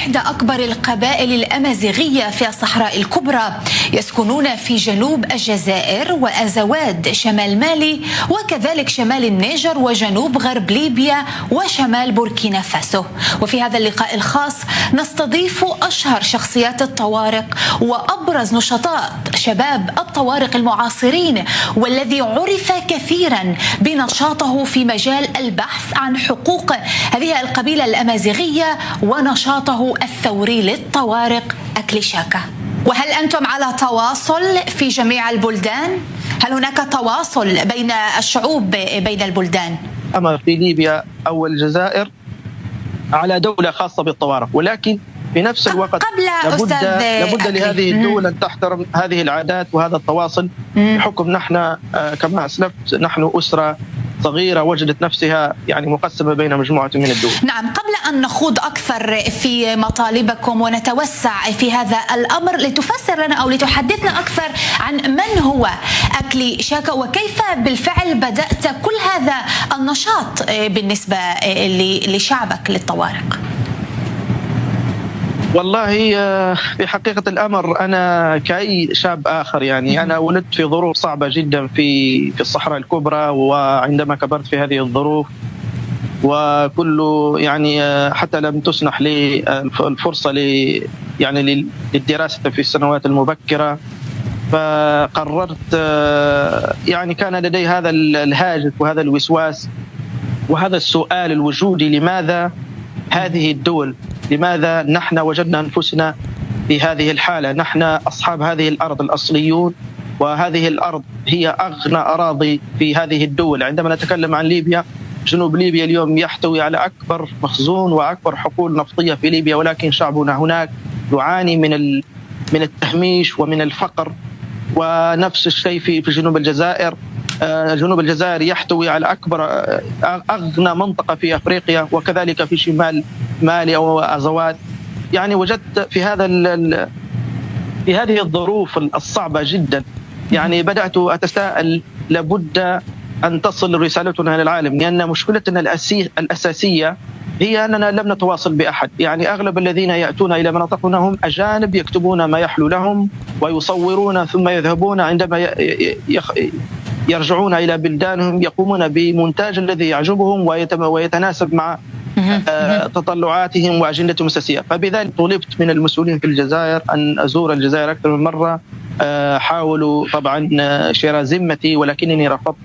إحدى أكبر القبائل الأمازيغية في الصحراء الكبرى، يسكنون في جنوب الجزائر وأزواد شمال مالي، وكذلك شمال النيجر وجنوب غرب ليبيا وشمال بوركينا فاسو. وفي هذا اللقاء الخاص نستضيف أشهر شخصيات الطوارق وأبرز نشطاء شباب الطوارق المعاصرين، والذي عرف كثيرا بنشاطه في مجال البحث عن حقوق هذه القبيلة الأمازيغية ونشاطه الثوري للطوارق أكليشاكا. وهل أنتم على تواصل في جميع البلدان؟ هل هناك تواصل بين الشعوب بين البلدان؟ أما في ليبيا أو الجزائر على دولة خاصة بالطوارق، ولكن في نفس الوقت لابد لهذه الدول أن تحترم هذه العادات وهذا التواصل، بحكم نحن كما أسلفت نحن أسرة صغيرة وجدت نفسها يعني مقسمة بين مجموعة من الدول. نعم، قبل أن نخوض أكثر في مطالبكم ونتوسع في هذا الأمر، لتفسر لنا أو لتحدثنا أكثر عن من هو أكليشاكا وكيف بالفعل بدأت كل هذا النشاط بالنسبة لشعبك للطوارق. والله في حقيقة الأمر أنا كأي شاب آخر يعني أنا ولدت في ظروف صعبة جدا في الصحراء الكبرى، وعندما كبرت في هذه الظروف وكل يعني حتى لم تسنح لي الفرصة يعني للدراسة في السنوات المبكرة، فقررت يعني كان لدي هذا الهاجس وهذا الوسواس وهذا السؤال الوجودي: لماذا هذه الدول؟ لماذا نحن وجدنا أنفسنا في هذه الحالة؟ نحن أصحاب هذه الأرض الأصليون، وهذه الأرض هي أغنى أراضي في هذه الدول. عندما نتكلم عن ليبيا، جنوب ليبيا اليوم يحتوي على أكبر مخزون وأكبر حقول نفطية في ليبيا، ولكن شعبنا هناك يعاني من التهميش ومن الفقر. ونفس الشيء في جنوب الجزائر. جنوب الجزائر يحتوي على أغنى منطقة في أفريقيا، وكذلك في شمال مالي أو أزواد. يعني وجدت في هذه الظروف الصعبة جدا يعني بدأت أتساءل: لابد أن تصل رسالتنا للعالم، لأن مشكلتنا الأساسية هي أننا لم نتواصل بأحد. يعني أغلب الذين يأتون إلى مناطقنا هم أجانب يكتبون ما يحلو لهم ويصورون، ثم يذهبون عندما يرجعون إلى بلدانهم يقومون بمونتاج الذي يعجبهم ويتناسب مع تطلعاتهم وأجندتهم السياسية. فبذلك طلبت من المسؤولين في الجزائر أن أزور الجزائر أكثر من مرة. حاولوا طبعا شراء ذمتي، ولكنني رفضت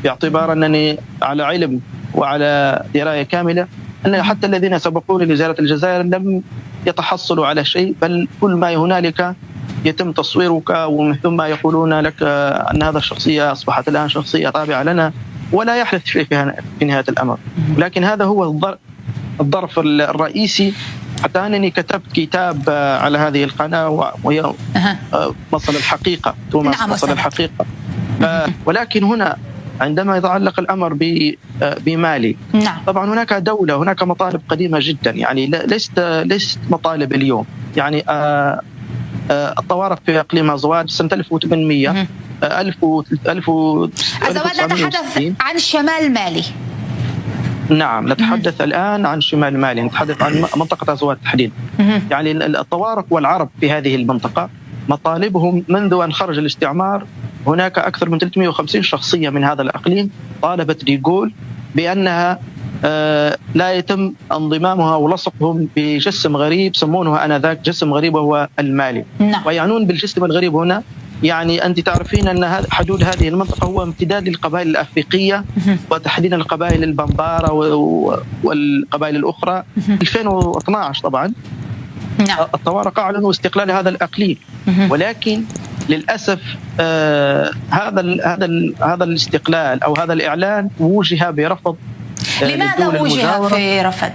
باعتبار أنني على علم وعلى دراية كاملة أن حتى الذين سبقوني لزيارة الجزائر لم يتحصلوا على شيء، بل كل ما هنالك يتم تصويرك ومن ثم يقولون لك أن هذا الشخصية أصبحت الآن شخصية تابعة لنا، ولا يحدث شيء في نهاية الأمر. لكن هذا هو الظرف الرئيسي، حتى أنني كتبت كتاب على هذه القناة وهي مصل الحقيقة، نعم مصل الحقيقة. ولكن هنا عندما يتعلق الأمر بمالي، نعم. طبعا هناك دولة، هناك مطالب قديمة جدا، يعني ليست مطالب اليوم. يعني الطوارق في إقليم أزواد سنة 1800 أزواد نتحدث عن شمال مالي. نعم، نتحدث الآن عن شمال مالي، نتحدث عن منطقة أزواد تحديدا. يعني الطوارق والعرب في هذه المنطقة مطالبهم منذ أن خرج الاستعمار، هناك أكثر من 350 شخصية من هذا الأقليم طالبت ديغول بأنها لا يتم انضمامها ولصقهم بجسم غريب سمونه آنذاك جسم غريب وهو المالي. ويعنون بالجسم الغريب هنا يعني أنت تعرفين أن حدود هذه المنطقة هو امتداد للقبائل الأفريقية، وتحديدا القبائل البمبارة والقبائل الأخرى. 2012 طبعا الطوارق أعلنوا استقلال هذا الأقليم، ولكن للأسف هذا الاستقلال أو هذا الإعلان وجه برفض. لماذا وجه في رفض؟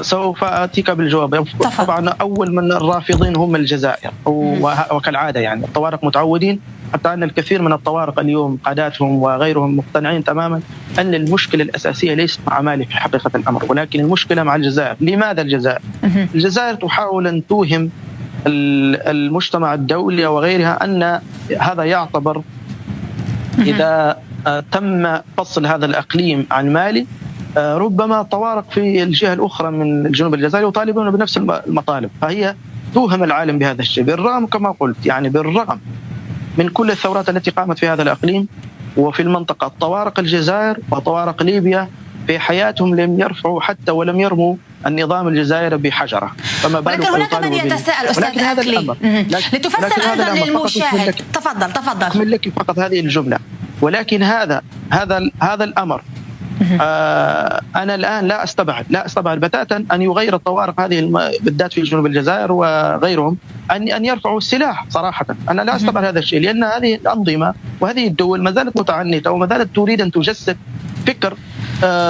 سوف آتيك بالجواب. طبعا أول من الرافضين هم الجزائر، وكالعادة يعني الطوارق متعودين، حتى أن الكثير من الطوارق اليوم قاداتهم وغيرهم مقتنعين تماما أن المشكلة الأساسية ليست مع مالي في حقيقة الأمر، ولكن المشكلة مع الجزائر. لماذا الجزائر؟ الجزائر تحاول أن توهم المجتمع الدولي وغيرها أن هذا يعتبر إذا تم فصل هذا الأقليم عن مالي ربما الطوارق في الجهة الأخرى من الجنوب الجزائري يطالبون بنفس المطالب، فهي توهم العالم بهذا الشيء، بالرغم كما قلت يعني بالرغم من كل الثورات التي قامت في هذا الإقليم وفي المنطقة. طوارق الجزائر وطوارق ليبيا في حياتهم لم يرفعوا حتى ولم يرموا النظام الجزائري بحجرة، فما بالك ولكن هناك من يتساءل أستاذ أكلي لتفسر أيضا للمشاهد. تفضل أكمل لك فقط هذه الجملة. ولكن هذا الأمر أنا الآن لا أستبعد بتاتا أن يغير الطوارق هذه بالذات في جنوب الجزائر وغيرهم أن يرفعوا السلاح صراحة. أنا لا أستبعد هذا الشيء، لأن هذه الأنظمة وهذه الدول ما زالت متعنتة وما زالت تريد أن تجسد فكر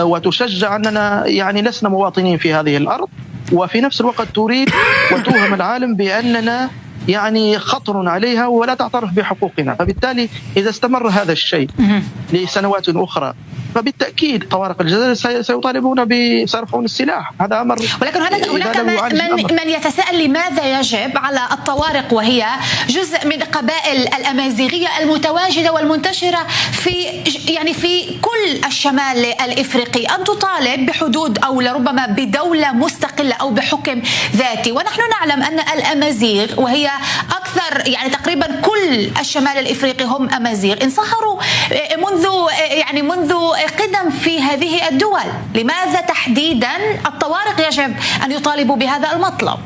وتشجع أننا يعني لسنا مواطنين في هذه الأرض، وفي نفس الوقت تريد وتوهم العالم بأننا يعني خطر عليها ولا تعترف بحقوقنا. فبالتالي إذا استمر هذا الشيء لسنوات أخرى فبالتأكيد طوارق الجزائر سيطالبون سيرفعون السلاح. هذا أمر. ولكن هناك من يتساءل لماذا يجب على الطوارق، وهي جزء من قبائل الأمازيغية المتواجدة والمنتشرة في كل الشمال الإفريقي، أن تطالب بحدود أو لربما بدولة مستقلة أو بحكم ذاتي؟ ونحن نعلم أن الأمازيغ، وهي أكثر تقريبا كل الشمال الإفريقي هم أمازيغ، انصهروا منذ قدم في هذه الدول. لماذا تحديدا الطوارق يجب أن يطالبوا بهذا المطلب؟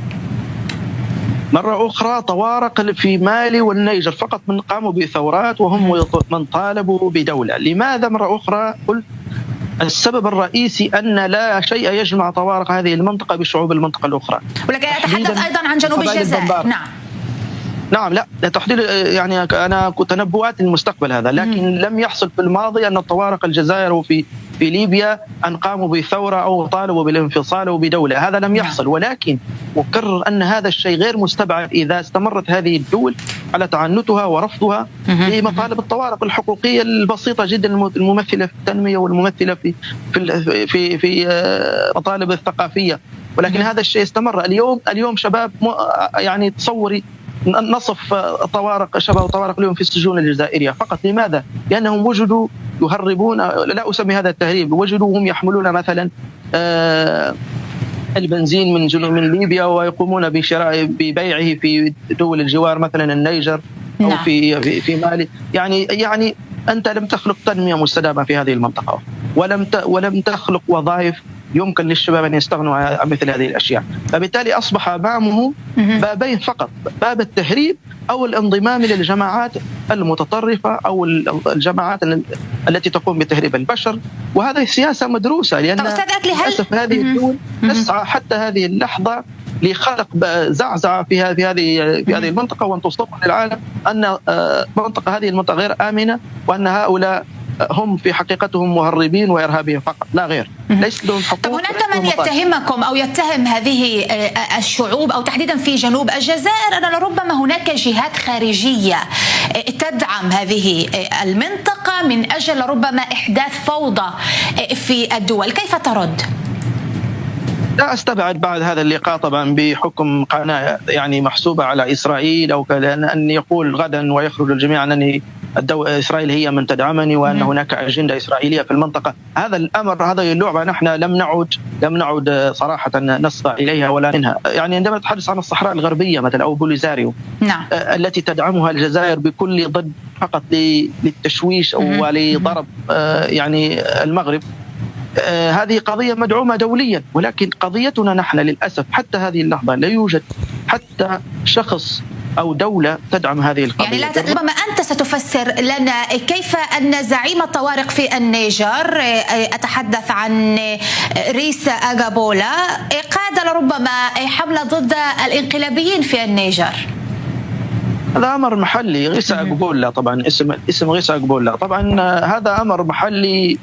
مرة أخرى طوارق في مالي والنيجر فقط من قاموا بثورات وهم من طالبوا بدولة. لماذا مرة أخرى قلت السبب الرئيسي أن لا شيء يجمع طوارق هذه المنطقة بشعوب المنطقة الأخرى. ولكن أتحدث أيضا عن جنوب الجزائر. نعم لا تحديد أنا تنبؤات المستقبل هذا، لكن لم يحصل في الماضي أن الطوارق الجزائر وفي ليبيا أن قاموا بثورة أو طالبوا بالانفصال أو بدولة، هذا لم يحصل. ولكن أكرر أن هذا الشيء غير مستبعد إذا استمرت هذه الدول على تعنتها ورفضها لمطالب الطوارق الحقوقية البسيطة جدا الممثلة في التنمية والممثلة في مطالب الثقافية. ولكن هذا الشيء استمر. اليوم شباب تصوري نصف شباب طوارق اليوم في السجون الجزائرية فقط. لماذا؟ لأنهم وجدوا يهربون، لا أسمي هذا التهريب، وجدوا هم يحملون مثلا البنزين من ليبيا ويقومون ببيعه في دول الجوار مثلا النيجر أو في مالي. يعني أنت لم تخلق تنمية مستدامة في هذه المنطقة، ولم تخلق وظائف يمكن للشباب أن يستغنوا عن مثل هذه الأشياء. فبالتالي أصبح أمامه بابين فقط، باب التهريب أو الانضمام للجماعات المتطرفة أو الجماعات التي تقوم بتهريب البشر. وهذه سياسة مدروسة، لأن للأسف هذه الدول تسعى حتى هذه اللحظة لخلق زعزعة في هذه المنطقة، وأن تصدق للعالم أن هذه المنطقة غير آمنة، وأن هؤلاء هم في حقيقتهم مهربين وإرهابيين فقط لا غير، ليس لهم حقوق. طب هناك من يتهمكم أو يتهم هذه الشعوب أو تحديدا في جنوب الجزائر أن لربما هناك جهات خارجية تدعم هذه المنطقة من أجل ربما إحداث فوضى في الدول، كيف ترد؟ لا أستبعد بعد هذا اللقاء طبعا بحكم قناة محسوبة على إسرائيل أو أن يقول غدا ويخرج الجميع أنني إسرائيل هي من تدعمني وأن هناك أجندة إسرائيلية في المنطقة. هذا الأمر، هذه اللعبة نحن لم نعد صراحة نصغى إليها ولا منها. عندما نتحدث عن الصحراء الغربية مثلا أو بوليزاريو التي تدعمها الجزائر بكل ضد فقط للتشويش ولضرب المغرب، هذه قضية مدعومة دوليا. ولكن قضيتنا نحن للأسف حتى هذه اللحظة لا يوجد حتى شخص أو دولة تدعم هذه القضية. ربما أنت ستفسر لنا كيف أن زعيم الطوارق في النيجر، أتحدث عن ريسا أغابولا، قاد لربما حملة ضد الانقلابيين في النيجر. هذا أمر محلي. ريسا أغابولا طبعا اسم ريسا أغابولا طبعا هذا أمر محلي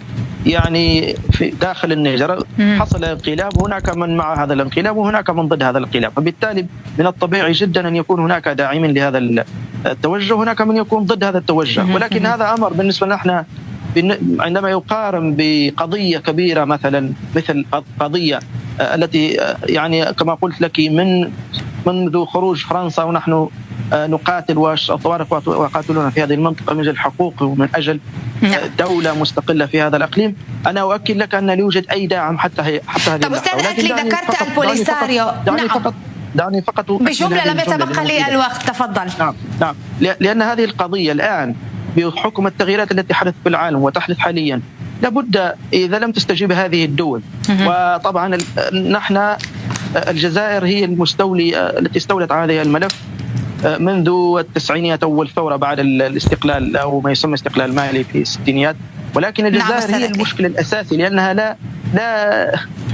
في داخل النيجر. حصل انقلاب، هناك من مع هذا الانقلاب وهناك من ضد هذا الانقلاب، فبالتالي من الطبيعي جدا أن يكون هناك داعمين لهذا التوجه، هناك من يكون ضد هذا التوجه. ولكن هذا أمر بالنسبة لنا عندما يقارن بقضية كبيرة مثل قضية التي كما قلت لك منذ خروج فرنسا ونحن نقاتل والطوارئ وقاتلون في هذه المنطقة من أجل الحقوق ومن أجل دولة مستقلة في هذا الإقليم. أنا أؤكد لك أن لا يوجد أي داعم حتى هذه طب أستاذ أكلي ذكرت البوليساريو. دعني فقط بجملة لم يتبقى لي الوقت، تفضل. نعم لأن هذه القضية الآن بحكم التغييرات التي حدثت في العالم وتحدث حاليا لابد إذا لم تستجيب هذه الدول، وطبعا نحن الجزائر هي المستولي التي استولت على هذا الملف منذ التسعينيات أو الثورة بعد الاستقلال أو ما يسمى استقلال مالي في الستينيات، ولكن الجزائر هي المشكل الأساسي لأنها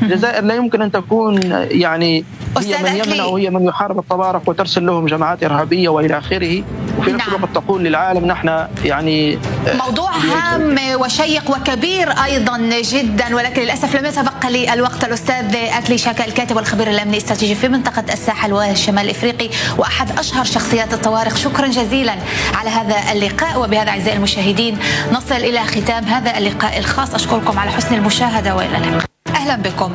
الجزائر لا يمكن أن تكون يعني هي من يمنع وهي من يحارب الطوارق وترسل لهم جماعات إرهابية وإلى آخره، وفي نفس الوقت تقول للعالم نحن يعني موضوع هام وشيق وكبير أيضا جدا، ولكن للأسف لم يتبقى لي الوقت. الأستاذ أكلي شاكا الكاتب والخبير الأمني الاستراتيجي في منطقة الساحل والشمال الإفريقي وأحد أشهر شخصيات الطوارق، شكرا جزيلا على هذا اللقاء. وبهذا أعزائي المشاهدين نصل إلى ختام هذا اللقاء الخاص، أشكركم على حسن المشاهدة وإلى اللقاء. أهلا بكم.